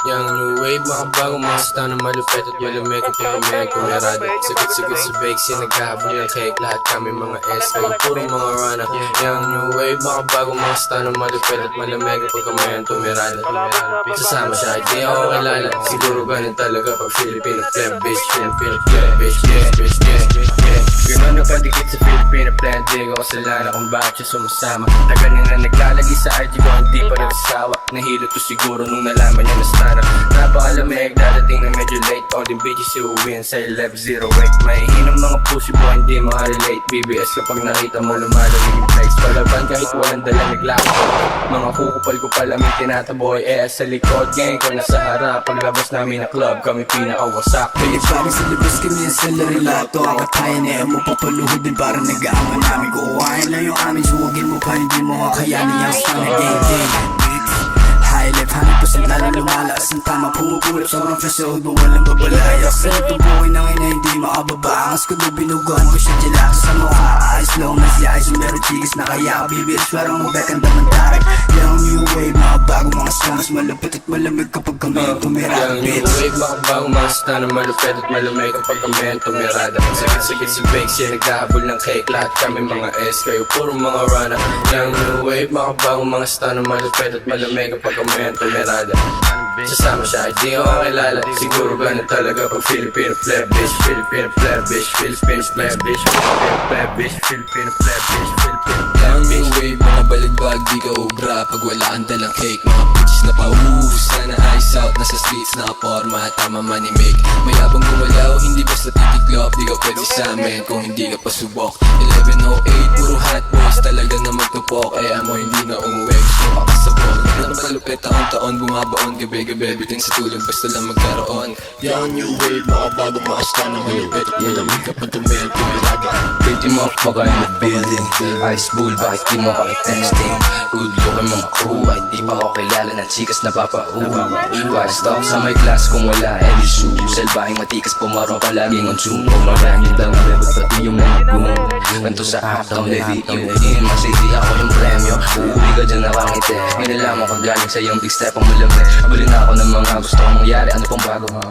Yang new wave, mga bagong mga style na malupet at malamig at malamig kumirada. Sagot-sagot sa bake, sinaghahabol ng cake. Lahat kami mga S, kayo puro mga runner. Yang new wave, mga bagong mga style na malupet at malamig at pagkamayan tumirada. Sasama siya, di ako kilala. Siguro ganun talaga pag Filipino pleb, bitch. Filipino pleb, bitch, yeah, bitch, yeah, yeah. Gano'n na padikit sa Filipino pleb, di ko kasalanan kung bakit siya sumasama. Tagal niya na naglalagi sa IG ko, hindi pa nagsasawa. Nahilo to siguro nung nalaman niya na stana. Napakalamig, dadating na medyo late. All the bitches iuwihan sa 1108. Mahihinang mga pussy boy, hindi makarelate. BBS kapag nakita mo lumalamig yung flex. Palaban kahit walang dala naglako. Mga kukupal ko pala may tinataboy. Sa likod, gang ko nasa harap. Paglabas namin na club, kami pinakawasak. Kaya parang sa labas kami sa larilato. Ako tayo na mo papaluhudin parang nag-aama namin. Kukuhain lang yung amin, suwagin mo pa hindi mo kakayanin yung style na gang. High life, 100% lalo lumalakas ang tama. Pumupulap sobrang fresh sa hudbong walang babalayak. Sa itong buhay na ngayon na hindi makababa. Angas ko doon binuguan ko siya gelato sa mukha. Ayos long na siya, ayos meron chicas na kaya bibis parang mabekang damandarik. Yung new wave, mga bagong mga songs. Malapit at malamig kapag kami tumirada. Yung new wave, mga bagong mga style na malupet at malamig kapag kami tumirada. Sakit-sakit sa bake, siya naghahabol ng cake. Lahat kami mga S, kayo puro mga runner. Yung new wave, mga bagong mga style na malupet at malamig kapag kami tumirada. Sasama siya, di ko kilala. Siguro ganun talaga pag Filipino pleb, bitch. Filipino pleb, bitch. Filipino pleb, bitch. Filipino pleb, bitch. Filipino pleb, bitch. Filipino pleb, Ang new bitch. wave, mga baligbag, di ka ubra. Pag wala kang dalang cake, mga bitches na pauus. Sana ice out, nasa streets, nakaporma, tama manimig. Mayabang gumalaw, hindi basta titiklop. Di ka pwede sa amin kung hindi ka pasubok. 1108, puro hot boys, talaga na magtupok. Kaya mo hindi na umuwi, gusto ka kasabon. Napalupit taon-taon, bumabaon, gabi-gabi. Bitin sa tulog, basta lang magkaroon. Yung new wave, mga bagong mga style na malupit at malamig kapag tumayan, tumilaga. Pretty motherfucker in the building. Ice bull, bakit di mo kaki-texting? Good look ang mga crew, ay di pa ako kilala ng chikas na papauwi. Iwas talk sa may class kung wala any shoe. Selbahing matikas, pumarong palaging on zoom. O maraming daw na bebot pati yung mga goon. Ganto sa uptown, levy yung in. Masiti ako yung premyo, uuwi ka dyan nakangiti. May nalaman ko galing sa iyong big step ang malamig. Habulin ako ng mga gusto kong mangyari, ano pang bago ha?